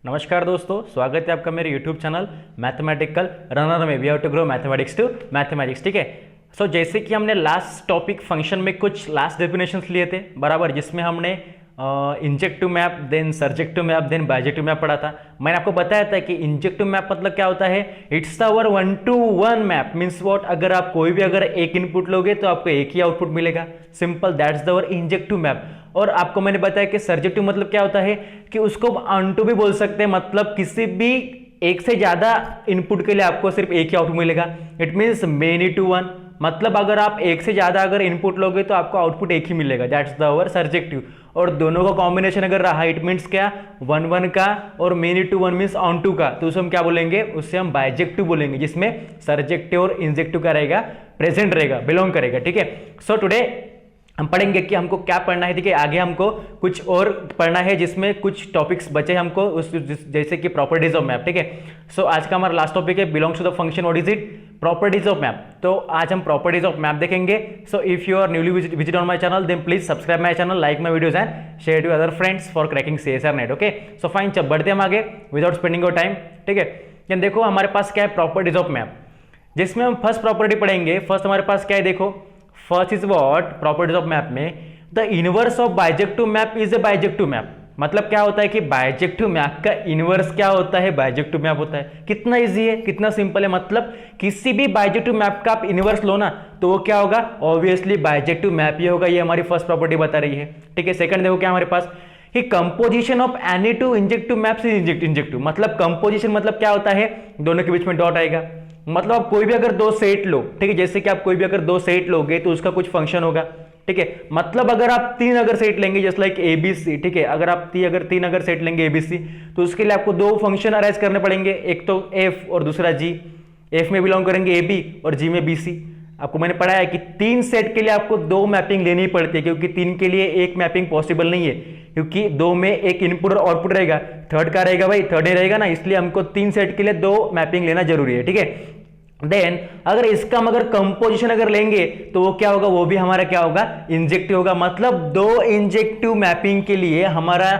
नमस्कार दोस्तों, स्वागत है आपका मेरे YouTube चैनल मैथमेटिकल रनर में। We have to grow mathematics to mathematics. ठीक है। सो जैसे कि हमने लास्ट टॉपिक फंक्शन में कुछ लास्ट डेफिनेशंस लिए थे बराबर, जिसमें हमने injective map, then surjective map, then bijective map पढ़ा था। मैंने आपको बताया था कि इंजेक्टिव मैप मतलब क्या होता है, it's our 1-to-1 map. Means what, अगर आप कोई भी अगर एक इनपुट लोगे तो आपको एक ही आउटपुट मिलेगा। Simple, that's the injective map. और आपको मैंने बताया कि सर्जेक्टिव मतलब क्या होता है कि उसको ऑन-टू भी बोल सकते हैं, मतलब किसी भी एक से ज्यादा इनपुट के लिए आपको सिर्फ एक ही आउटपुट मिलेगा। It means many to one, मतलब अगर आप एक से ज्यादा अगर इनपुट लोगे तो आपको आउटपुट एक ही मिलेगा। That's the our surjective. और दोनों का कॉम्बिनेशन अगर रहा, इट मीन्स क्या, 1-1 का और many to one means onto का, तो उसे हम क्या बोलेंगे, उससे हम बाइजेक्टिव बोलेंगे, जिसमें सर्जेक्टिव और इंजेक्टिव का रहेगा, प्रेजेंट रहेगा, बिलोंग करेगा। ठीक है। सो टुडे हम पढ़ेंगे कि हमको क्या पढ़ना है। ठीक है, आगे हमको कुछ और पढ़ना है जिसमें कुछ टॉपिक्स बचे हमको, उस जैसे कि प्रॉपर्टीज ऑफ मैप। ठीक है। सो आज का हमारा लास्ट टॉपिक है belongs to the function, what is it, properties of map. तो आज हम प्रॉपर्टीज ऑफ मैप देखेंगे। So if you are newly visit on my channel, then please subscribe my channel, like my videos and share to other friends for cracking CSR net. Okay, so fine, चल बढ़ते हम आगे without spending your time. ठीक है। Then देखो हमारे पास क्या है, प्रॉपर्टीज ऑफ मैप, जिसमें हम फर्स्ट प्रॉपर्टी पढ़ेंगे। फर्स्ट हमारे पास क्या है, देखो first is what, properties of map में the inverse of bijective map is a bijective map. मतलब क्या होता है कि बाइजेक्टिव मैप का इनवर्स क्या होता है, बाइजेक्टिव मैप होता है। कितना इजी है, कितना सिंपल है। मतलब किसी भी बाइजेक्टिव मैप का आप इनवर्स लो ना तो वो क्या होगा, ऑब्वियसली बाइजेक्टिव मैप ही होगा। ये हमारी फर्स्ट प्रॉपर्टी बता रही है। ठीक है। सेकंड देखो क्या हमारे पास, कि composition of any two injective maps is injective. मतलब कंपोजिशन मतलब क्या होता है, दोनों के बीच में डॉट आएगा। मतलब आप कोई भी अगर दो सेट लो, ठीक है, जैसे कि आप कोई भी अगर दो सेट लोगे तो उसका कुछ फंक्शन होगा। ठीक है। मतलब अगर आप तीन अगर सेट लेंगे, जस्ट लाइक ABC, ठीक है, अगर आप तीन अगर सेट लेंगे ABC, तो उसके लिए आपको दो फंक्शन अरेंज करने पड़ेंगे, एक तो F और दूसरा G। F में बिलोंग करेंगे AB और G में BC। आपको मैंने पढ़ा है कि तीन सेट के लिए आपको दो मैपिंग लेनी पड़ती है, क्योंकि तीन के लिए एक मैपिंग पॉसिबल नहीं है, क्योंकि दो में एक इनपुट और आउटपुट रहेगा, थर्ड का रहेगा भाई, थर्ड ही रहेगा ना, इसलिए हमको तीन सेट के लिए दो मैपिंग लेना जरूरी है। ठीक है। देन अगर इसका हम अगर कंपोजिशन अगर लेंगे तो वो क्या होगा, वो भी हमारा क्या होगा, इंजेक्टिव होगा। मतलब दो इंजेक्टिव मैपिंग के लिए हमारा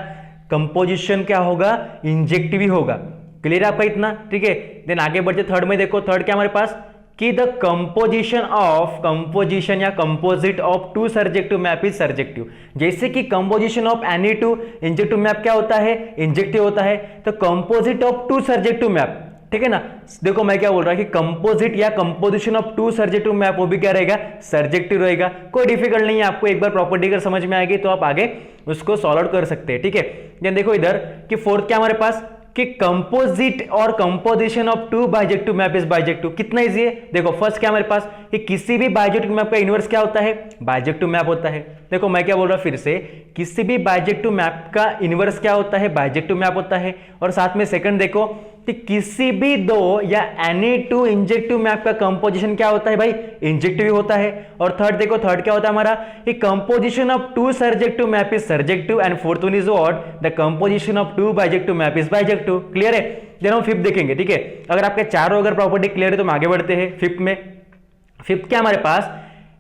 कंपोजिशन क्या होगा, इंजेक्टिव ही होगा। क्लियर है आपका इतना। ठीक है। देन आगे बढ़ते थर्ड में, देखो थर्ड क्या हमारे पास, कि द कंपोजिशन या composite of two surjective map is surjective. जैसे कि composition of any two injective map क्या होता है, इंजेक्टिव होता है। तो composite of two surjective map, ठीक है ना। देखो मैं क्या बोल रहा हूं कि कंपोजिट या composition of two surjective map, वो भी क्या रहेगा, सर्जेक्टिव रहेगा। कोई डिफिकल्ट नहीं है, आपको एक बार प्रॉपर्टी अगर समझ में आएगी तो आप आगे उसको सॉल्व आउट कर सकते हैं। ठीक है। देन देखो इधर कि फोर्थ क्या हमारे पास, कि कंपोजिट और composition of two bijective map is bijective. कितना इजी है। देखो फर्स्ट क्या हमारे पास, कि किसी भी बाइजेक्टिव मैप का इनवर्स क्या होता है, बाइजेक्टिव मैप होता है। देखो मैं क्या बोल रहा हूं फिर से, किसी भी बाइजेक्टिव मैप का इनवर्स क्या होता है, बाइजेक्टिव मैप होता है। और साथ में सेकंड देखो कि किसी भी दो या एनी टू इंजेक्टिव मैप का कंपोजिशन क्या होता है भाई, इंजेक्टिव होता है। और थर्ड देखो, थर्ड क्या होता है हमारा, कि composition of two surjective map is surjective. And fourth one is what, the composition of two bijective map is bijective. Clear है। देन हम फिफ्थ देखेंगे। ठीक है। अगर आपके चारों अगर प्रॉपर्टी क्लियर है तो हम आगे बढ़ते हैं फिफ्थ में। फिफ्थ क्या हमारे पास,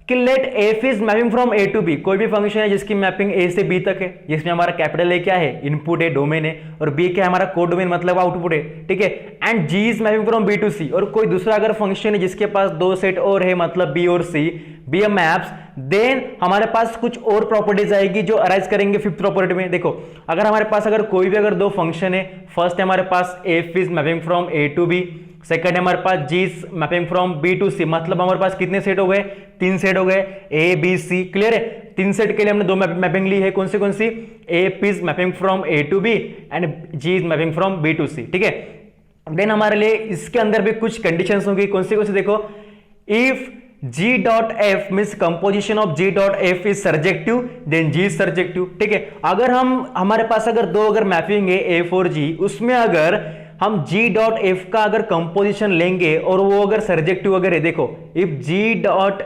कि let F is mapping from A to B. कोई भी फंक्शन है जिसकी मैपिंग ए से बी तक है, जिसमें हमारा कैपिटल ए क्या है, इनपुट है, डोमेन है, और बी क्या है हमारा को डोमेन मतलब आउटपुट है। ठीक है। And G is mapping from B to C. और कोई दूसरा अगर फंक्शन है जिसके पास दो सेट और है, मतलब बी और सी, बी एम मैप्स, देन हमारे पास कुछ और प्रॉपर्टीज आएगी जो अराइज करेंगे फिफ्थ प्रॉपर्टी में। देखो अगर हमारे पास अगर कोई भी अगर दो फंक्शन है, फर्स्ट है हमारे पास F is mapping from A to B, second है हमारे पास G is mapping from B to C. मतलब हमारे पास कितने सेट हो गए, तीन सेट हो गए, ए बी सी। क्लियर है। तीन सेट के लिए हमने दो मैपिंग ली है, कौन सी कौन सी, F is mapping from A to B and G is mapping from B to C. ठीक है। देन हमारे लिए इसके अंदर भी कुछ कंडीशंस होंगी, कौन सी देखो, if G dot F means composition of G dot F is surjective, then G is surjective. ठीक है। अगर हमारे पास अगर दो अगर मैपिंग है F और G, उसमें अगर हम G डॉट एफ का अगर कंपोजिशन लेंगे और वो अगर सर्जेक्टिव अगर है, देखो if G dot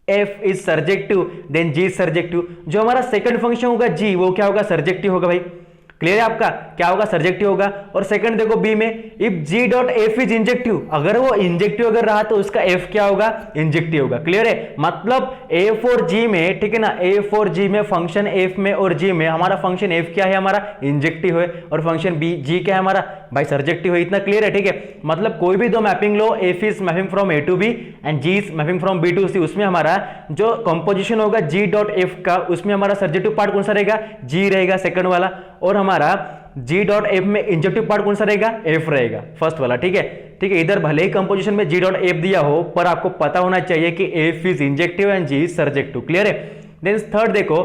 F is surjective then G is surjective. जो हमारा सेकंड फंक्शन होगा G, वो क्या होगा, सर्जेक्टिव होगा भाई। क्लियर है आपका, क्या होगा, सर्जेक्टिव होगा। और सेकंड देखो बी में, if G dot F is injective, अगर वो इंजेक्टिव अगर रहा तो उसका एफ क्या होगा, इंजेक्टिव होगा। क्लियर है, मतलब एफ और जी में, ठीक है ना, एफ और जी में फंक्शन एफ में और जी में हमारा फंक्शन एफ क्या है, हमारा इंजेक्टिव है, और फंक्शन बी जी क्या है हमारा भाई सर्जेक्टिव है। इतना क्लियर है, ठीक है। मतलब कोई भी दो मैपिंग लो, F is mapping from A to B and G is mapping from B to C, उसमें हमारा जो कंपोजिशन होगा जी डॉट एफ का, उसमें हमारा सर्जेक्टिव पार्ट कौन सा रहेगा, जी रहेगा सेकंड वाला, और हमारा जी डॉट एफ में इंजेक्टिव पार्ट कौन सा रहेगा, एफ रहेगा फर्स्ट वाला। ठीक है, ठीक है। इधर भले ही कंपोजिशन में जी डॉट एफ दिया हो, पर आपको पता होना चाहिए कि F is injective and G is surjective. Clear है। देन थर्ड देखो,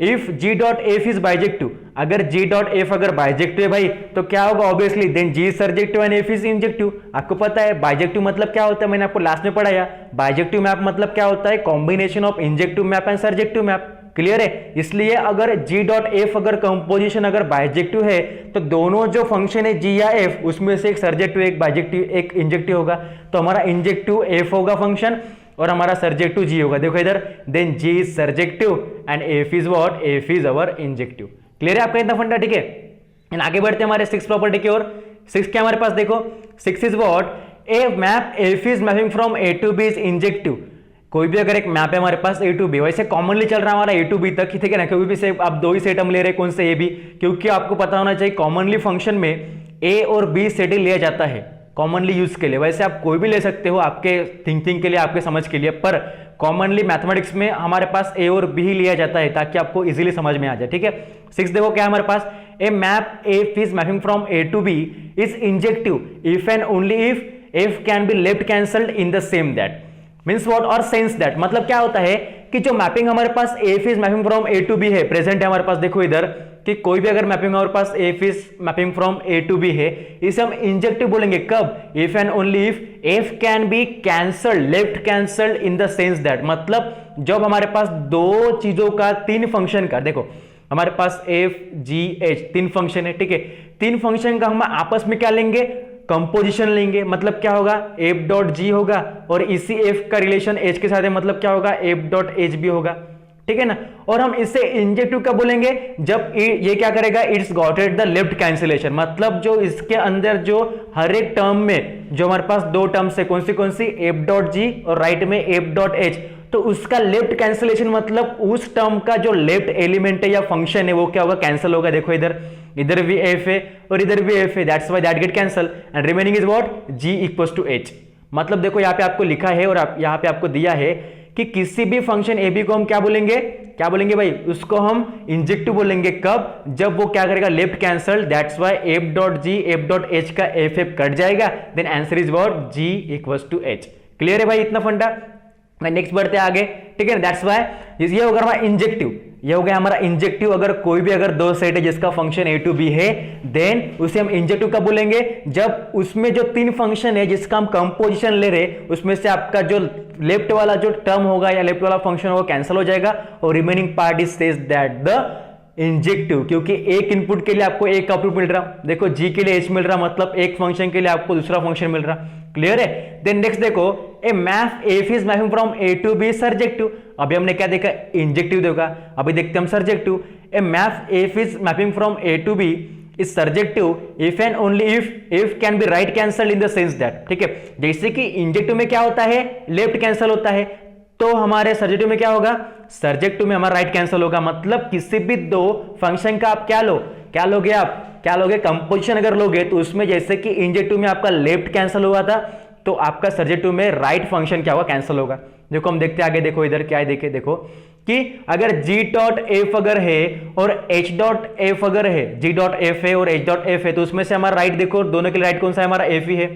if G dot F is bijective, अगर जी डॉट एफ अगर बाइजेक्टिव है भाई तो क्या होगा, obviously then G is surjective and F is injective. आपको पता है बाइजेक्टिव मतलब क्या होता है, मैंने आपको लास्ट में पढ़ाया। बाइजेक्टिव मैप मतलब क्या होता है, combination of injective map and surjective map. Clear है। इसलिए अगर जी डॉट एफ अगर कंपोजिशन अगर बाइजेक्टिव है तो दोनों जो फंक्शन है जी या एफ, उसमें से एक सर्जेक्टिव एक बाइजेक्टिव एक इंजेक्टिव होगा, तो हमारा इंजेक्टिव एफ होगा फंक्शन और हमारा सर्जेक्टिव जी होगा। देखो इधर, then G is surjective and F is what, F is our injective. Clear है आपका इतना फंडा, ठीक है। आगे बढ़ते हैं हमारे सिक्स प्रॉपर्टी की ओर। सिक्स क्या हमारे पास, देखो six is what, a map F is mapping from A to B is injective. कोई भी अगर एक मैप है हमारे पास ए टू बी, वैसे कॉमनली चल रहा है हमारा ए टू बी तक, ठीक है ना, कोई भी से आप दो ही सेट हम ले रहे हैं, कौन से ए बी, क्योंकि आपको पता होना चाहिए कॉमनली फंक्शन में ए और बी सेट ही लिया जाता है कॉमनली यूज के लिए। वैसे आप कोई भी ले सकते हो आपके थिंकिंग के लिए, आपके समझ के लिए, पर कॉमनली मैथमेटिक्स में हमारे पास ए और बी ही लिया जाता है ताकि आपको इजीली समझ में आ जाए। ठीक है। सिक्स देखो क्या है हमारे पास, a map F is mapping from A to B is injective if and only if F can be left cancelled in the same that, means what, और सेंस दैट। मतलब क्या होता है कि जो मैपिंग हमारे पास F is mapping from A to B है, प्रेजेंट है हमारे पास, देखो इधर कि कोई भी अगर मैपिंग हमारे पास F is mapping from A to B है, इसे हम इंजेक्टिव बोलेंगे कब, if and only if F can be cancelled, left cancelled in the sense that. मतलब जब हमारे पास दो चीजों का, तीन फंक्शन का, देखो हमारे पास एफ जी एच तीन फंक्शन है, ठीक है, तीन फंक्शन का हम आपस में क्या लेंगे, कंपोजिशन लेंगे। मतलब क्या होगा, एफ डॉट जी होगा और इसी एफ का रिलेशन एच के साथ है, मतलब क्या होगा, एफ डॉट एच भी होगा। ठीक है ना। और हम इसे इंजेक्टिव कब बोलेंगे, जब ये क्या करेगा, it's got at the left cancellation. मतलब जो इसके अंदर जो हर एक टर्म में जो हमारे पास दो टर्म्स है, कौन सी, एफ डॉट जी और राइट में एफ डॉट एच, तो उसका लेफ्ट कैंसिलेशन मतलब उस टर्म का जो लेफ्ट एलिमेंट है या फंक्शन है वो क्या होगा, कैंसिल होगा। देखो इधर भी एफ है और इधर भी एफ है, that's why that get cancel and remaining is what, G equals to H. मतलब देखो यहाँ पे आपको लिखा है और यहाँ पे आपको दिया है कि किसी भी फंक्शन ए बी को हम क्या बोलेंगे भाई, उसको हम इंजेक्टिव बोलेंगे कब, जब वो क्या करेगा, left cancel, that's why F dot G F dot H का एफ एफ कट जाएगा, then answer is what, G equals to H. Clear है भाई इतना फंडा। नेक्स्ट बढ़ते हैं आगे, ठीक है ना। दैट्स व्हाई ये होगा हमारा इंजेक्टिव, ये हो गया हमारा इंजेक्टिव। अगर कोई भी अगर दो सेट है जिसका फंक्शन ए टू बी है, देन उसे हम इंजेक्टिव कब बोलेंगे, जब उसमें जो तीन फंक्शन है जिसका हम कंपोजिशन ले रहे, उसमें से आपका जो लेफ्ट वाला जो टर्म होगा या लेफ्ट वाला फंक्शन होगा कैंसिल हो जाएगा और remaining part is says that the injective, क्योंकि एक इनपुट के लिए आपको एक आउटपुट मिल रहा, देखो जी के लिए एच मिल रहा, मतलब एक फंक्शन के लिए आपको दूसरा फंक्शन मिल रहा। क्लियर है। देन नेक्स्ट देखो, a map F is mapping from A to B surjective. अभी हमने क्या देखा, इंजेक्टिव देखा, अभी देखते हैं हम surjective. A map F is mapping from A to B is surjective if and only if can be right cancel in the sense that. ठीक है, जैसे कि इंजेक्टिव में क्या होता है, लेफ्ट कैंसल होता है, तो हमारे सर्जेक्टिव में क्या होगा, सर्जेक्टिव में हमारा राइट कैंसल होगा। मतलब किसी भी दो फंक्शन का आप क्या लोगे, कंपोजिशन अगर लोगे तो उसमें जैसे कि इंजेक्टिव में आपका लेफ्ट कैंसल हुआ था, तो आपका सर्जेक्टिव में राइट फंक्शन क्या होगा, कैंसिल होगा। देखो हम देखते हैं आगे, देखो इधर क्या है, देखो कि अगर जी डॉट एफ अगर है और एच डॉट एफ अगर है, जी डॉट एफ है और एच डॉट एफ है, तो उसमें से हमारा राइट देखो, दोनों के लिए राइट कौन सा है, हमारा एफ ही है।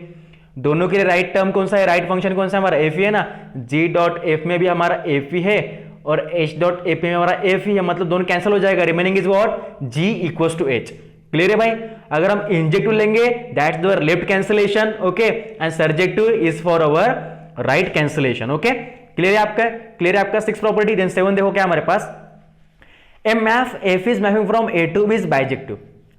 दोनों के लिए राइट टर्म कौन सा है, राइट फंक्शन कौन सा है, हमारा एफ ही है ना। जी डॉट एफ में भी हमारा एफ ही है और एच डॉट एफ में हमारा एफ ही है, मतलब दोनों कैंसिल हो जाएगा, remaining is what, G equals to H. Clear है भाई। अगर हम इंजेक्टिव लेंगे that's the left cancellation, okay, and surjective is for our right cancellation. Okay, clear है आपका सिक्स प्रॉपर्टी। देन सेवन देखो क्या हमारे पास, a map F is mapping from A to B is bijective.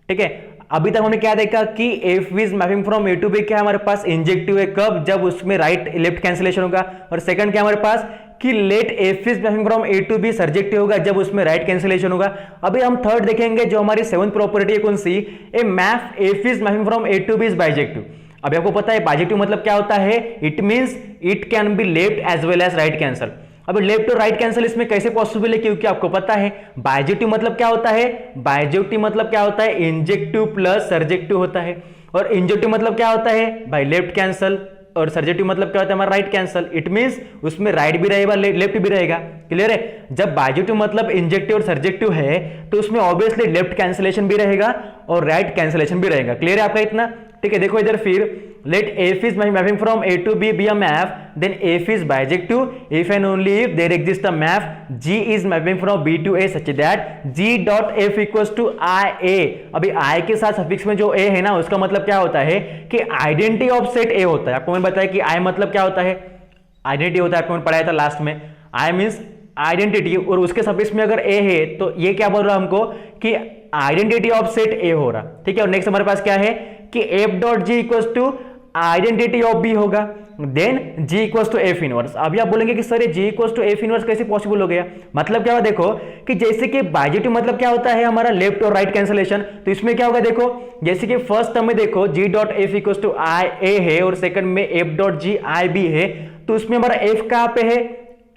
ठीक है, अभी तक हमने क्या देखा कि F is mapping from A to B क्या हमारे पास इंजेक्टिव है, कब, जब उसमें राइट लेफ्ट कैंसिलेशन होगा। और सेकंड क्या हमारे पास, कि let F is mapping from A to B surjective होगा जब उसमें राइट कैंसिलेशन होगा। अभी हम थर्ड देखेंगे, जो हमारी सेवंथ प्रॉपर्टी है कौन सी, a map F is mapping from A to B is bijective. अभी आपको पता है बाइजेक्टिव मतलब क्या होता है, it means it can be left as well as right cancel. अब लेफ्ट और राइट कैंसिल इसमें कैसे पॉसिबल है, क्योंकि आपको पता है बाइजेक्टिव मतलब क्या होता है, बाइजेक्टिव मतलब क्या होता है, इंजेक्टिव प्लस सर्जेक्टिव होता है। और इंजेक्टिव मतलब क्या होता है भाई, लेफ्ट कैंसल, और सर्जेक्टिव मतलब क्या होता है हमारा राइट कैंसल। इट मींस उसमें राइट भी रहेगा लेफ्ट भी रहेगा। क्लियर है, जब बाइजेक्टिव मतलब इंजेक्टिव और सर्जेक्टिव है तो उसमें ऑब्वियसली लेफ्ट कैंसिलेशन भी रहेगा और राइट कैंसिलेशन भी रहेगा। क्लियर है आपका इतना, ठीक है। देखो इधर फिर let f is mapping from a to b be a map, then f is bijective if and only if there exists a map g is mapping from b to a such that g dot f equals to ia। अभी i के साथ suffix में जो a है ना, उसका मतलब क्या होता है कि आइडेंटिटी ऑफ सेट a होता है। आपको मैंने बताया कि i मतलब क्या होता है, आइडेंटिटी होता है, आपको मैंने पढ़ाया था लास्ट में। i मींस आइडेंटिटी, और उसके सफिक्स में अगर a है तो ये क्या बोल रहा है हमको कि आइडेंटिटी ऑफ सेट a हो रहा, ठीक है। और नेक्स्ट हमारे पास क्या है कि f dot g equals to identity of B होगा, then g equals to F inverse. अभी आप बोलेंगे कि सर ये g equals to F inverse कैसे पॉसिबल हो गया, मतलब क्या होगा, देखो कि जैसे कि बाइजेक्टिव मतलब क्या होता है हमारा लेफ्ट और राइट कैंसिलेशन, तो इसमें क्या होगा, देखो जैसे कि फर्स्ट टर्म में देखो g dot F equals to I A है और सेकंड में f dot g I B है, तो उसमें हमारा f कहां पे है,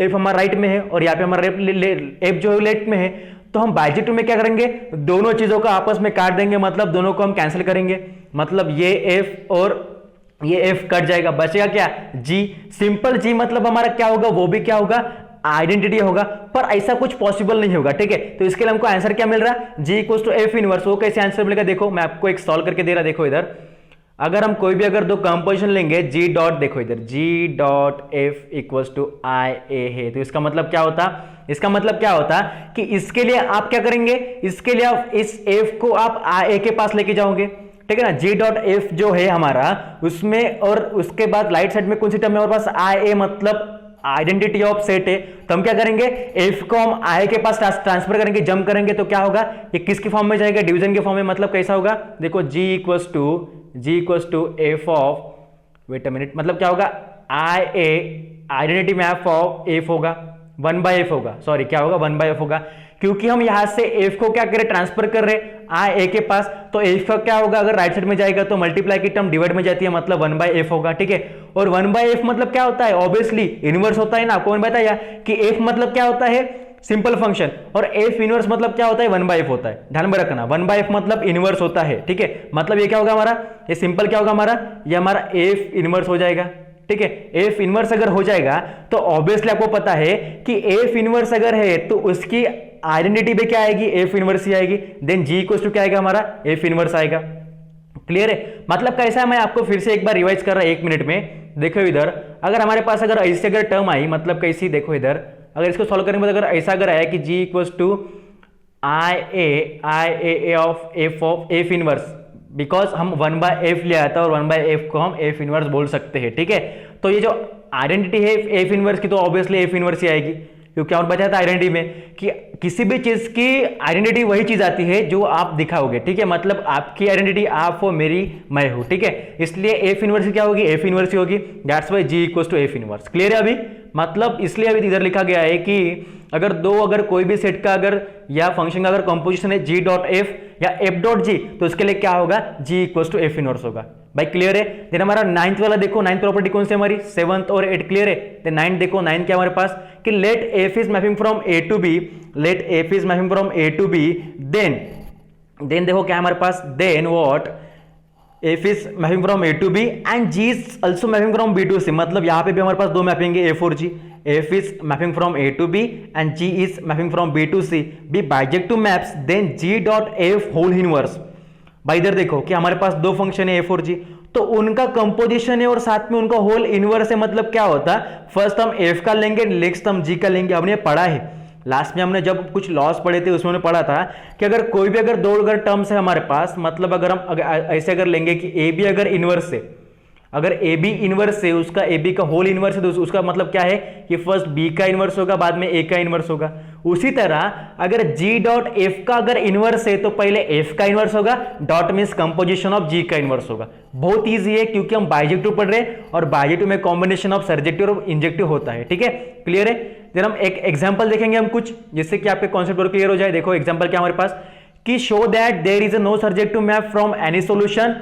f हमारा राइट में है और यहाँ पे हमारा f जो है लेफ्ट में है। तो हम बाइजेक्टिव में क्या करेंगे, दोनों चीजों को आपस में काट देंगे, मतलब दोनों को हम कैंसिल करेंगे, मतलब ये f और ये f कट जाएगा, बचेगा क्या g। सिंपल g मतलब हमारा क्या होगा, वो भी क्या होगा, आइडेंटिटी होगा। पर ऐसा कुछ पॉसिबल नहीं होगा, ठीक है। तो इसके लिए हमको आंसर क्या मिल रहा है, g equals to F inverse. वो कैसे आंसर मिलेगा, देखो मैं आपको एक सॉल्व करके दे रहा, देखो इधर अगर हम कोई भी अगर दो कंपोजिशन लेंगे g डॉट, देखो इधर g dot f equals to I A है, तो इसका मतलब क्या होता, इसका मतलब क्या होता कि इसके लिए आप क्या करेंगे, इसके लिए आप इस f को आप आई ए के पास लेके जाओगे, ठीक है ना। g डॉट एफ जो है हमारा उसमें, और उसके बाद राइट साइड में कौन सी टर्म है हमारे पास, आई ए मतलब आइडेंटिटी ऑफ सेट है। तो हम क्या करेंगे, f को हम i के पास ट्रांसफर करेंगे, जंप करेंगे, तो क्या होगा, ये किसके फॉर्म में जाएगा, डिवीजन के फॉर्म में। मतलब कैसा होगा, देखो g equals to F of, wait a minute, मतलब क्या होगा, I A identity map of f होगा, 1/f होगा, सॉरी क्या होगा, 1/f होगा, क्योंकि हम यहां से f को क्या करें, ट्रांसफर कर रहे आई ए के पास। तो f का क्या होगा, अगर राइट साइड में जाएगा तो मल्टीप्लाई की टर्म डिवाइड में जाती है, मतलब 1/f होगा, ठीक है। और 1/f मतलब क्या होता है, ऑब्वियसली इनवर्स होता है ना। आपको मैंने बताया कि f मतलब क्या होता है, सिंपल फंक्शन, और f इनवर्स मतलब क्या होता है, 1/f होता है। ध्यान में रखना 1/f मतलब इनवर्स होता है, ठीक है। मतलब ये क्या होगा हमारा, ये सिंपल क्या होगा हमारा, ये हमारा f इनवर्स हो जाएगा, ठीक है। f इनवर्स अगर हो जाएगा तो ऑब्वियसली आपको पता है कि f इनवर्स अगर है तो उसकी आइडेंटिटी पे क्या आएगी, f इनवर्स ही आएगी, देन g इक्वल्स टू क्या आएगा हमारा, f इनवर्स आएगा। क्लियर है, मतलब कैसा है, मैं आपको फिर से एक बार रिवाइज कर रहा हूं 1 मिनट में। देखो इधर अगर हमारे पास अगर ऐसे अगर टर्म आई, मतलब कैसी, देखो इधर अगर इसको सॉल्व करने के बाद अगर ऐसा अगर आया कि g equals to I A of f inverse, because हम 1/f ले आया था और 1/f को हम f इनवर्स बोल सकते हैं, ठीक है। तो ये जो आइडेंटिटी है f इनवर्स की, तो ऑब्वियसली f इनवर्स ही आएगी, क्योंकि और बताया था आइडेंटिटी में कि किसी भी चीज की आइडेंटिटी वही चीज आती है जो आप दिखाओगे, ठीक है। मतलब आपकी आइडेंटिटी आप हो, मेरी मैं हूं, ठीक है। इसलिए f इनवर्स क्या होगी, f इनवर्स ही होगी, that's why g equals to f inverse. Clear है अभी, मतलब इसलिए अभी इधर लिखा गया है कि अगर कोई भी सेट का अगर या फंक्शन का अगर कंपोजिशन है g डॉट एफ या f डॉट g, तो उसके लिए क्या होगा, g equals to f inverse होगा। भाई क्लियर है। देन हमारा 9th वाला देखो, 9th प्रॉपर्टी कौन सी हमारी, 7th और 8 क्लियर है। देन 9 देखो, 9 क्या हमारे पास कि let f is mapping from a to b, let f is mapping from a to b, then देखो क्या हमारे पास, then what, f is mapping from a to b and g is also mapping from b to c। मतलब यहां पे भी हमारे पास दो मैपिंग है, a और g, f is mapping from a to b and g is mapping from b to c, be bijective maps, then g dot f whole inverse। भाई इधर देखो कि हमारे पास दो फंक्शन है f और g, तो उनका कंपोजिशन है और साथ में उनका होल इनवर्स है। मतलब क्या होता है, फर्स्ट हम f का लेंगे, नेक्स्ट हम g का लेंगे। हमने पढ़ा है लास्ट में, हमने जब कुछ लॉस पढ़े थे उसमें पढ़ा था कि अगर कोई भी अगर दो अगर टर्म्स है हमारे पास, मतलब अगर हम ऐसे अगर लेंगे कि ए बी अगर इनवर्स है, अगर ए बी इनवर्स है, उसका ए बी का होल इनवर्स है, तो उसका मतलब क्या है कि फर्स्ट बी का इनवर्स होगा, बाद में ए का इनवर्स होगा। उसी तरह अगर g डॉट f का अगर इनवर्स है तो पहले f का इनवर्स होगा, dot means composition of g का इनवर्स होगा। बहुत इजी है क्योंकि हम बाइजेक्टिव पढ़ रहे हैं और बाइजेक्टिव में कॉम्बिनेशन ऑफ सर्जेक्टिव और इंजेक्टिव होता है। ठीक है, क्लियर है। फिर हम एक एग्जांपल देखेंगे हम कुछ, जिससे कि आपके कॉन्सेप्ट और क्लियर हो जाए। देखो एग्जांपल क्या हमारे पास कि show that there is no surjective map from any solution,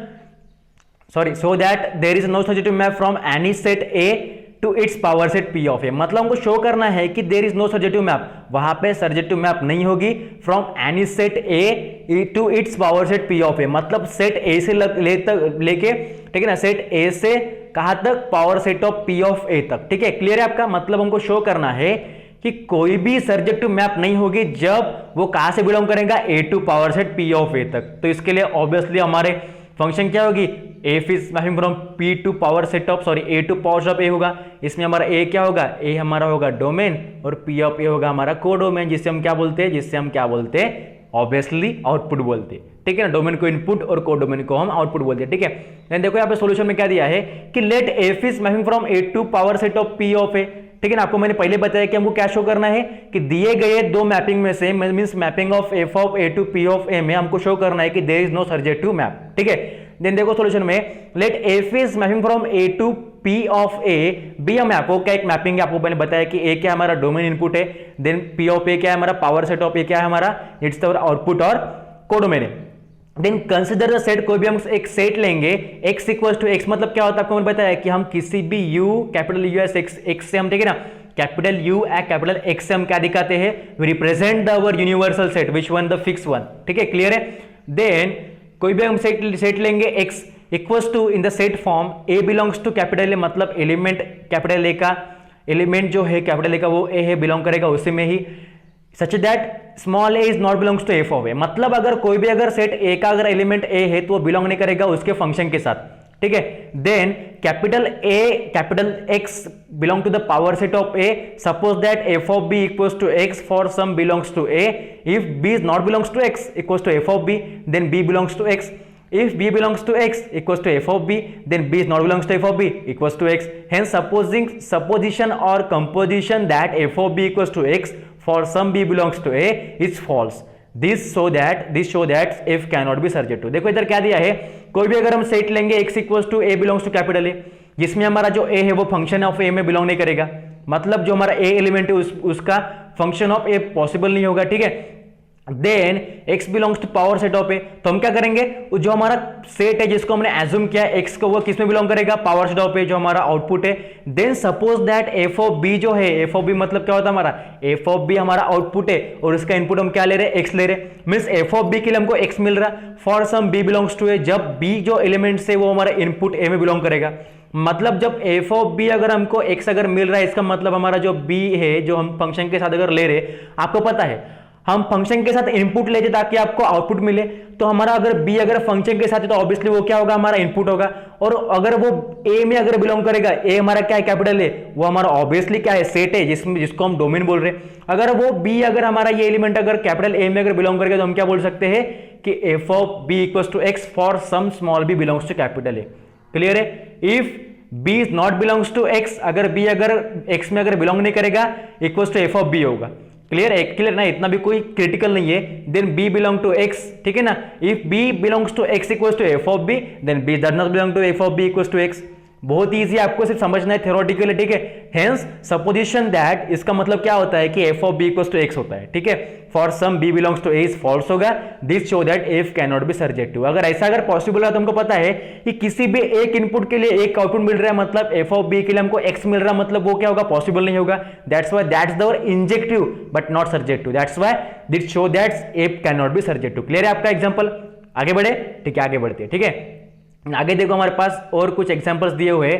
sorry show that there is no surjective map from any set A to its power set P of A. मतलब हमको show करना है कि there is no surjective map, वहां पे surjective map नहीं होगी from any set A to its power set P of A. मतलब सेट ए से लेके, ठीक है ना, सेट ए से कहां तक, power set of P of A तक। ठीक है, क्लियर है आपका। मतलब हमको शो करना है कि कोई भी सर्जेक्टिव मैप नहीं होगी जब वो कहां से बिलोंग करेगा, A to power set P of A तक। तो इसके लिए ऑब्वियसली हमारे फंक्शन क्या होगी, F is mapping from P to power set of, sorry A to power set of A होगा। इसमें हमारा ए क्या होगा, ए हमारा होगा डोमेन और पी ऑफ ए होगा हमारा कोडोमेन, जिससे हम क्या बोलते हैं, ऑब्वियसली आउटपुट बोलते हैं। ठीक है ना, डोमेन को इनपुट और कोडोमेन को हम आउटपुट बोलते हैं। ठीक है, देन देखो यहाँ पे सॉल्यूशन में क्या दिया है कि let F is mapping from A to power set of P of A. ठीक है ना, आपको मैंने पहले बताया कि हमको क्या शो करना है कि दिए गए दो मैपिंग में से, means mapping of F of A to P of A में हमको शो करना है कि there is no surjective map. ठीक है, देन देखो सॉल्यूशन में let F is mapping from A to P of A, B हम आपको क्या एक मैपिंग है, आपको मैंने बताया कि ए क्या हमारा डोमेन इनपुट है, देन पी ऑफ ए क्या है हमारा पावर सेट ऑफ ए क्या है हमारा, इट्स द आउटपुट और कोडोमेन है। देन कंसिडर द सेट, कोई भी हम एक सेट लेंगे x इक्वल टू x, मतलब क्या होता है आपको मैंने बताया कि हम किसी भी u capital U S x से हम, ठीक है ना, कैपिटल U कैपिटल X से हम क्या दिखाते हैं, represent the our universal set which one, the fix one. ठीक है, क्लियर है। देन कोई भी हम सेट लेंगे x equals to in the set form a belongs to capital A, मतलब एलिमेंट कैपिटल ए का एलिमेंट जो है कैपिटल ए का वो a है, बिलोंग करेगा उसी में ही, such that small A is not belongs to F of A. मतलब अगर कोई भी अगर सेट ए का अगर एलिमेंट ए है तो वो बिलोंग नहीं करेगा उसके फंक्शन के साथ। ठीक है, then capital A capital X belong to the power set of A, suppose that F of B equals to X for some belongs to A, if B is not belongs to X equals to F of B, then B belongs to X, if b belongs to x equals to f of b, then b is not belongs to f of b equals to x. Hence supposition or composition that f of b equals to x for some b belongs to a is false. This show that f cannot be surjective. देखो इधर क्या दिया है, कोई भी अगर हम set लेंगे x equals to a belongs to capital A, जिसमें हमारा जो a है वो फंक्शन ऑफ a में बिलोंग नहीं करेगा, मतलब जो हमारा a एलिमेंट है उसका फंक्शन ऑफ a पॉसिबल नहीं होगा। ठीक है, then x belongs to power set of A, तो हम क्या करेंगे, जो हमारा सेट है जिसको हमने एज्यूम किया है x को, वो किस में बिलोंग करेगा, पावर सेट ऑफ ए जो हमारा आउटपुट है। Then suppose that f of b जो है, f ऑफ b मतलब क्या होता है हमारा, f ऑफ b हमारा आउटपुट है और उसका इनपुट हम क्या ले रहे हैं, x ले रहे हैं, मींस f ऑफ b के लिए हमको x मिल रहा for some b belongs to A, जब b जो एलिमेंट है वो हमारा इनपुट a में बिलोंग करेगा। मतलब जब f ऑफ b अगर हमको x अगर मिल रहा है, इसका मतलब हमारा जो b है जो हम फंक्शन के साथ अगर ले रहे, आपको पता है हम फंक्शन के साथ इनपुट लेते ताकि आपको आउटपुट मिले, तो हमारा अगर b अगर फंक्शन के साथ है तो ऑब्वियसली वो क्या होगा, हमारा इनपुट होगा। और अगर वो a में अगर बिलोंग करेगा, a हमारा क्या है, कैपिटल ए, वो हमारा ऑब्वियसली क्या है, सेट है जिसको हम डोमेन बोल रहे हैं। अगर वो b अगर हमारा ये एलिमेंट अगर कैपिटल ए में अगर बिलोंग करेगा तो हम क्या बोल सकते हैं कि f of b equals to x for some small b belongs to capital A. Clear है। If b is not belongs to x, अगर b अगर x में अगर बिलोंग नहीं करेगा equals to f of b होगा। क्लियर है, clear ना, इतना भी कोई क्रिटिकल नहीं है। Then b belong to x, ठीक है ना, if b belongs to x equals to f of b, then b does not belong to f of b equals to x। बहुत इजी, आपको सिर्फ समझना है थ्योरेटिकली। ठीक है, हेंस सपोजिशन दैट, इसका मतलब क्या होता है कि f of b equals to x होता है। ठीक है, for some b belongs to a is false होगा, this show that f can not be surjective. अगर ऐसा अगर पॉसिबल है तो हमको पता है कि किसी भी एक इनपुट के लिए एक आउटपुट मिल रहा है, मतलब f ऑफ b के लिए हमको x मिल रहा है, मतलब वो क्या होगा, पॉसिबल नहीं होगा। That's why that's the injective but not surjective, that's why this show that f can not be surjective. Clear है आपका एग्जांपल। आगे बढ़े, ठीक है, आगे बढ़ते हैं। ठीक है, आगे देखो हमारे पास और कुछ एग्जांपल्स दिए हुए,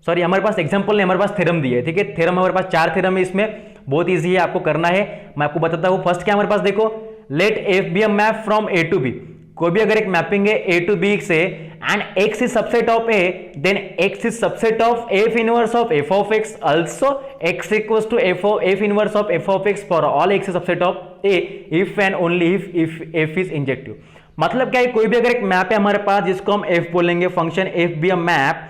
सॉरी हमारे पास एग्जांपल नहीं, हमारे पास थ्योरम दिए। ठीक है, थ्योरम हमारे पास 4 थ्योरम है, इसमें बहुत इजी है, आपको करना है, मैं आपको बताता हूं। फर्स्ट क्या हमारे पास देखो, let F be a map from A to B, कोई भी अगर एक मैपिंग है ए टू बी से and X is subset of A, then X is subset of F inverse of F of X, also X equals to F inverse of F of X for all X is subset of A if and only if F is injective. मतलब क्या है, कोई भी अगर एक map है हमारे पास जिसको हम एफ बोलेंगे, function F be a map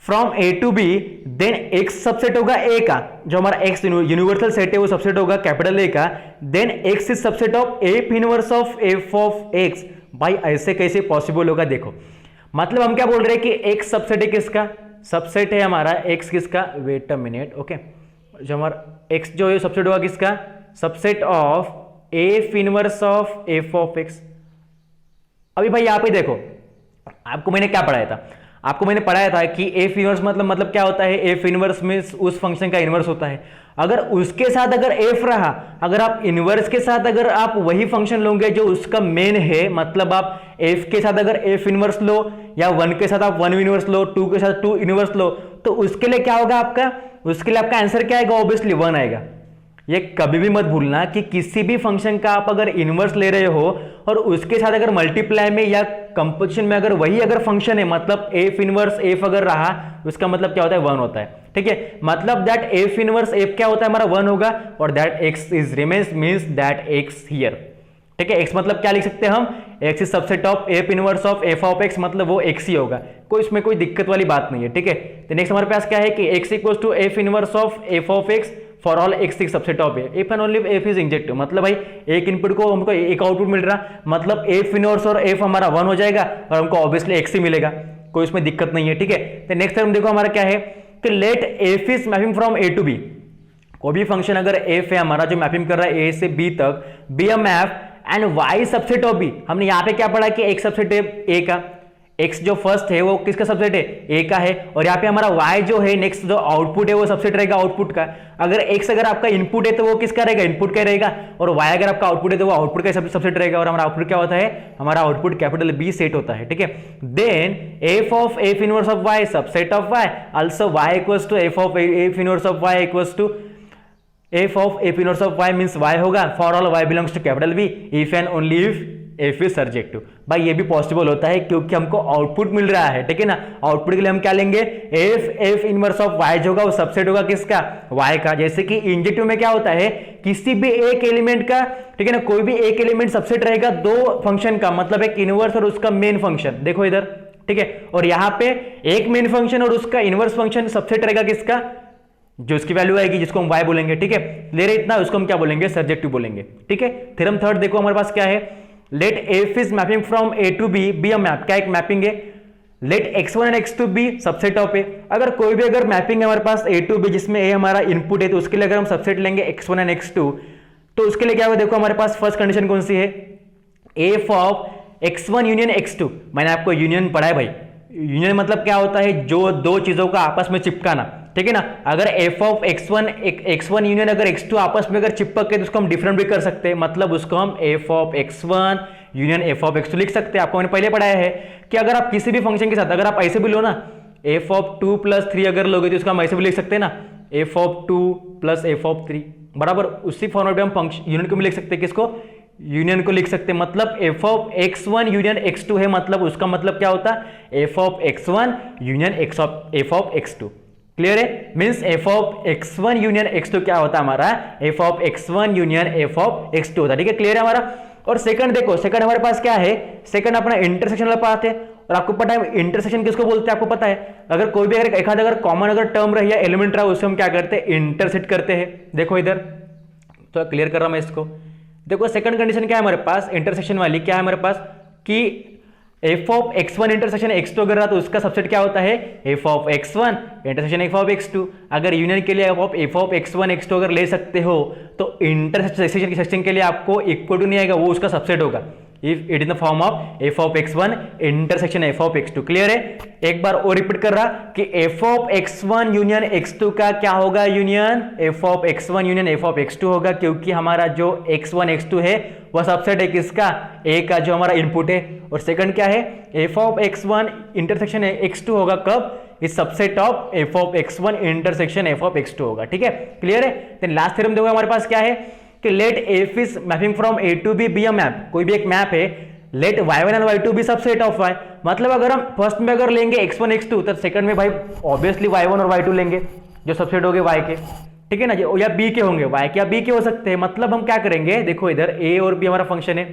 from A to B, then X subset होगा ए का, जो हमारा एक्स यूनिवर्सल सेट है वो सबसेट होगा कैपिटल ए का, then X is subset of F inverse of F of X. भाई ऐसे कैसे पॉसिबल होगा, देखो मतलब हम क्या बोल रहे हैं कि एक्स सबसेट है किसका, सबसेट है हमारा एक्स किसका, वेट अ मिनट, ओके, जो हमारा एक्स जो है सबसेट होगा किसका, subset of F inverse of F of x. अभी भाई यहां पे देखो, आपको मैंने क्या पढ़ाया था, आपको मैंने पढ़ाया था कि एफ इनवर्स मतलब क्या होता है, एफ इनवर्स मींस उस फंक्शन का इनवर्स होता है। अगर उसके साथ अगर एफ रहा, अगर आप इनवर्स के साथ अगर आप वही फंक्शन लोगे जो उसका मेन है, मतलब आप एफ के साथ अगर एफ इनवर्स लो या 1 के साथ आप 1 इनवर्स लो, 2 के साथ 2 इनवर्स लो, तो उसके लिए क्या होगा आपका, उसके लिए आपका आंसर क्या आएगा, ऑब्वियसली 1 आएगा। ये कभी भी मत भूलना कि किसी भी फंक्शन का आप अगर इनवर्स ले रहे हो और उसके साथ अगर मल्टीप्लाई में या कंपोजिशन में अगर वही अगर फंक्शन है, मतलब एफ इनवर्स एफ अगर रहा, उसका मतलब क्या होता है, 1 होता है, ठीक है। मतलब दैट एफ इनवर्स एफ क्या होता है हमारा, 1 होगा, और that x is remains means that x here, ठीक है। एक्स मतलब क्या लिख सकते हैं हम, x is subset of F inverse of F of x, मतलब वो एक्स ही होगा, कोई इसमें कोई दिक्कत वाली बात नहीं है, ठीक है। तो नेक्स्ट हमारे पास क्या है कि X equals to F inverse of F of X for all X is subset of A, if and only F is injective, मतलब भाई एक इनपुट को हमको एक आउटपुट मिल रहा, मतलब एफ इनवर्स और एफ हमारा 1 हो जाएगा और हमको ऑब्वियसली एक्स ही मिलेगा, कोई इसमें दिक्कत नहीं है, ठीक है। तो नेक्स्ट टर्म देखो हमारा क्या है कि let F is mapping from A to B, कोई भी फंक्शन अगर एफ है हमारा जो मैपिंग कर रहा है ए से बी तक, be a map and Y subset of B. हमने यहां पे क्या पढ़ा कि एक सबसेट है ए का, एक्स जो फर्स्ट है वो किसका सबसेट है, ए का है, और यहाँ पे हमारा वाई जो है नेक्स्ट जो आउटपुट है वो सबसेट रहेगा आउटपुट का। अगर एक्स अगर आपका इनपुट है तो वो किसका रहेगा, इनपुट का रहेगा, और वाई अगर आपका आउटपुट है तो वो आउटपुट का सबसेट रहेगा, और हमारा आउटपुट क्या होता है, हमारा आउटपुट कैपिटल बी सेट होता है, ठीक है। Then F of F inverse of Y subset of Y, also Y equals to F of F inverse of Y equals to F of F inverse of Y means Y होगा, for all Y belongs to capital B, if and only if F is surjective. भाई ये भी possible होता है क्योंकि हमको output मिल रहा है, ठीक है ना। आउटपुट के लिए हम क्या लेंगे, एफ इनवर्स ऑफ वाई जो होगा वो सबसेट होगा किसका, वाई का। जैसे कि इंजेक्टिव में क्या होता है, किसी भी एक एलिमेंट का, ठीक है ना, कोई भी एक एलिमेंट सबसेट रहेगा दो फंक्शन का, मतलब एक इनवर्स और उसका मेन फंक्शन, देखो इधर, ठीक है। और यहां पे एक मेन फंक्शन और उसका इनवर्स फंक्शन सबसेट रहेगा किसका, जो उसकी वैल्यू आएगी जिसको हम y बोलेंगे, ठीक है। ले रहे इतना, उसको हम क्या बोलेंगे, सर्जेक्टिव बोलेंगे, ठीक है। थ्योरम थर्ड देखो हमारे पास क्या है, let F is mapping from A to B, B a map, क्या एक मैपिंग है, let x1 and x2 B subset of A. अगर कोई भी अगर मैपिंग है हमारे पास ए टू बी जिसमें ए हमारा इनपुट है, तो उसके लिए अगर हम सबसेट लेंगे x1 एंड x2, तो उसके लिए क्या होगा, देखो हमारे पास फर्स्ट कंडीशन कौन सी है, F of x1 union x2। मैंने आपको यूनियन पढ़ा है भाई, यूनियन मतलब क्या होता है, जो दो चीजों का आपस में चिपकाना, ठीक है ना। अगर f ऑफ x1 यूनियन अगर x2 आपस में अगर चिपक के, तो उसको हम डिफरेंट भी कर सकते हैं, मतलब उसको हम f of x1 union f of x2 लिख सकते हैं। आपको मैंने पहले पढ़ाया है कि अगर आप किसी भी फंक्शन के साथ अगर आप ऐसे भी लो ना, f ऑफ 2 + 3 अगर लोगे तो उसको हम ऐसे भी लिख सकते हैं ना, f ऑफ 2 + f ऑफ 3, बराबर उसी फॉर्मेट में हम फंक्शन यूनियन को भी लिख सकते हैं, किसको, यूनियन को लिख सकते हैं। मतलब f of x1 union x2 है, मतलब उसका मतलब क्या होता है, f of x1 union f of x2। Clear है, means f of x1 union x2 क्या होता है हमारा, f of x1 union f of x2 होता है, ठीक है। क्लियर है हमारा। और सेकंड देखो, सेकंड हमारे पास क्या है, सेकंड अपना इंटरसेक्शन वाला पार्ट है, और आपको पता है इंटरसेक्शन किसको बोलते हैं, आपको पता है। अगर कोई भी अगर एक आध अगर कॉमन अगर टर्म रही या एलिमेंट रहा, उससे हम क्या करते हैं, इंटरसेक्ट करते हैं। देखो इधर तो क्लियर कर रहा हूं मैं इसको। देखो सेकंड कंडीशन क्या है हमारे पास, इंटरसेक्शन वाली क्या है हमारे पास, कि f of x1 intersection x2 अगर रहा तो उसका सबसेट क्या होता है, f of x1 intersection f of x2। अगर यूनियन के लिए f ऑफ x1 x2 अगर ले सकते हो, तो इंटरसेक्शन के लिए आपको इक्वल टू नहीं आएगा, वो उसका सबसेट होगा, if it in the form of f of x1 intersection f of x2। Clear है। एक बार और रिपीट कर रहा कि f of x1 union x2 का क्या होगा, union f of x1 union f of x2 होगा, क्योंकि हमारा जो x1 x2 है वह सबसेट है किसका, a का, जो हमारा इनपुट है। और सेकंड क्या है, f of x1 intersection x2 होगा कब, इस subset of f of x1 intersection f of x2 होगा, ठीक है। क्लियर है। देन लास्ट थ्योरम देखो हमारे पास क्या है कि let f is mapping from a to b be a map, कोई भी एक मैप है, let y1 and y2 be subset of y। मतलब अगर हम फर्स्ट में अगर लेंगे x1 x2, तो सेकंड में भाई ऑब्वियसली y1 और y2 लेंगे जो सबसेट हो गए y के, ठीक है ना, या b के होंगे, y के या b के हो सकते हैं। मतलब हम क्या करेंगे, देखो इधर a और b हमारा फंक्शन है,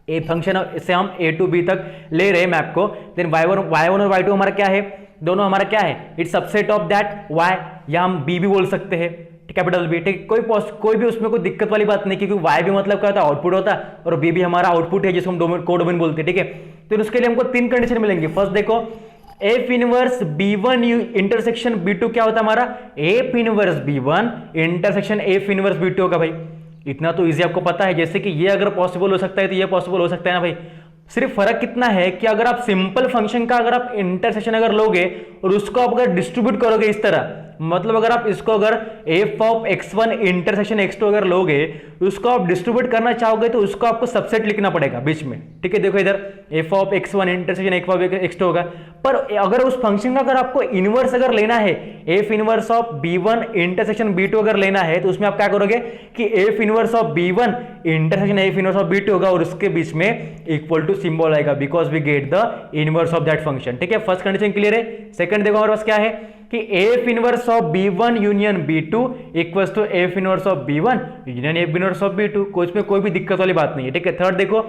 ए फंक्शन से हम a टू b तक ले रहे हैं मैप को। देन y1 और y2 हमारा क्या है, दोनों हमारा क्या है, it's subset of that Y, या हम बी भी बोल सकते हैं, कैपिटल बी, ठीक, कोई भी उसमें कोई दिक्कत वाली बात नहीं, क्योंकि वाई भी मतलब क्या होता है, आउटपुट होता है, और बी भी हमारा आउटपुट है जिसको हम कोडोमेन बोलते हैं, ठीक है। तो उसके लिए हमको 3 कंडीशन मिलेंगे। फर्स्ट देखो, F inverse B1 intersection B2 क्या होता है हमारा, F inverse B1 intersection F inverse B2 होगा भाई। इतना तो इजी आपको पता है, जैसे कि ये अगर पॉसिबल हो सकता है तो ये पॉसिबल हो सकता है ना भाई। सिर्फ फर्क कितना है कि अगर आप सिंपल फंक्शन का अगर आप इंटरसेक्शन अगर लोगे और उसको आप अगर डिस्ट्रीब्यूट करोगे इस तरह, मतलब अगर आप इसको अगर f of x1 intersection x2 अगर लोगे, उसको आप डिस्ट्रीब्यूट करना चाहोगे तो उसको आपको सबसेट लिखना पड़ेगा बीच में, ठीक है। देखो इधर f of x1 intersection f of x2 होगा, पर अगर उस फंक्शन का अगर आपको इनवर्स अगर लेना है, f inverse of b1 intersection b2 अगर लेना है, तो उसमें आप क्या करोगे कि f inverse of b1 intersection f inverse of b2 होगा और उसके बीच में इक्वल टू सिंबल आएगा, because we get the inverse of that function, ठीक है। फर्स्ट कंडीशन क्लियर है। सेकंड देखो हमारे पास क्या है कि F inverse of B1 union B2 equals to F inverse of B1 union F inverse of B2, इसमें कोई भी दिक्कत वाली बात नहीं है, ठीक है। थर्ड देखो,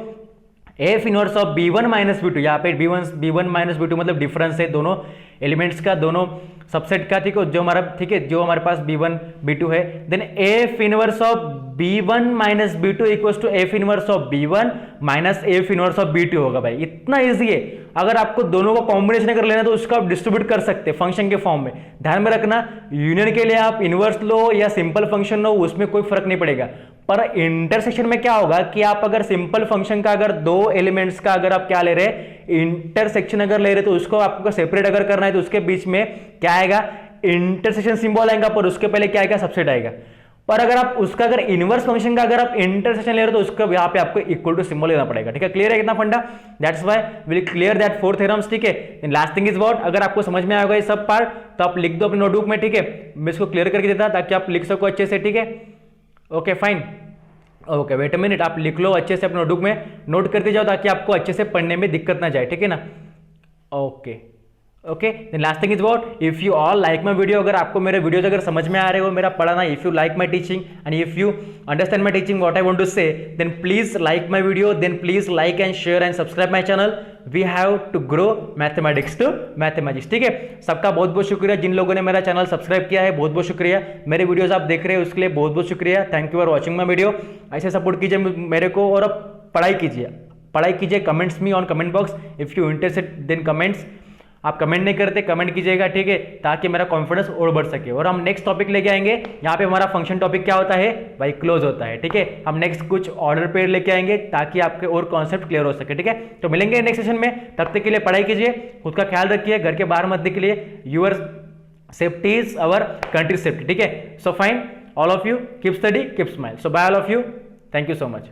F inverse of B1 minus B2, यहाँ पे B1 माइनस B2 मतलब डिफरेंस है दोनों एलिमेंट्स का, दोनों सबसेट का, ठीक है, जो हमारा, ठीक है, जो हमारे पास B1 B2 है, then F inverse of B1 minus B2 equals to F inverse of B1 minus F inverse of B2 होगा भाई। इतना इजी है। अगर आपको दोनों का कॉम्बिनेशन अगर लेना है तो उसको आप डिस्ट्रीब्यूट कर सकते हैं फंक्शन के फॉर्म में। ध्यान में रखना, यूनियन के लिए आप इनवर्स लो या सिंपल फंक्शन लो, उसमें कोई फर्क नहीं पड़ेगा, पर इंटरसेक्शन में क्या होगा कि आप अगर सिंपल फंक्शन का अगर दो एलिमेंट्स का अगर आप क्या ले रहे हैं, इंटरसेक्शन अगर ले रहे, तो उसको आपको सेपरेट अगर करना है तो उसके बीच में क्या आएगा, इंटरसेक्शन सिंबल आएगा, पर उसके पहले क्या आएगा, सबसेट आएगा। पर अगर आप उसका अगर इनवर्स फंक्शन का अगर आप इंटरसेक्शन ले रहे हो तो उसका यहाँ पे आपको इक्वल टू सिंबल लेना पड़ेगा, ठीक है। क्लियर है कितना फंडा, that's why will clear that 4 theorems, ठीक है। लास्ट थिंग इज व्हाट, अगर आपको समझ में आएगा ये सब पार्ट तो आप लिख दो अपने नोटबुक में, ठीक है। मैं इसको क्लियर करके देता ताकि आप लिख सको अच्छे से, ठीक है। Okay fine, okay wait a minute, आप लिख लो अच्छे से अपने नोटबुक में, नोट करते जाओ ताकि आपको अच्छे से पढ़ने में दिक्कत ना जाए, ठीक है ना। Okay okay, last thing is what, if you all like my video, अगर आपको मेरे वीडियोज अगर समझ में आ रहे हो, मेरा पढ़ाना, if you like my teaching and if you understand my teaching what I want to say, then please like my video, then please like and share and subscribe my channel. We have to grow mathematics to mathematics, ठीक है। सबका बहुत बहुत शुक्रिया जिन लोगों ने मेरा channel subscribe किया है, बहुत बहुत शुक्रिया। मेरे वीडियोज आप देख रहे हैं उसके लिए बहुत बहुत शुक्रिया, thank you for watching my video. ऐसे सपोर्ट कीजिए मेरे को और अब पढ़ाई कीजिए, comments me on comment box, if you interested then comments. आप कमेंट नहीं करते, कमेंट कीजिएगा, ठीक है, ताकि मेरा कॉन्फिडेंस और बढ़ सके। और हम नेक्स्ट टॉपिक लेके आएंगे, यहाँ पे हमारा फंक्शन टॉपिक क्या होता है भाई, क्लोज होता है, ठीक है। हम नेक्स्ट कुछ ऑर्डर पेयर लेके आएंगे ताकि आपके और कॉन्सेप्ट क्लियर हो सके, ठीक है। तो मिलेंगे नेक्स्ट सेशन में, तब तक के लिए पढ़ाई कीजिए, खुद का ख्याल रखिए, घर के बाहर मत निकलिए, your safety is our country safety, ठीक है। So fine, all of you keep study keep smile, so bye all of you, thank you so much.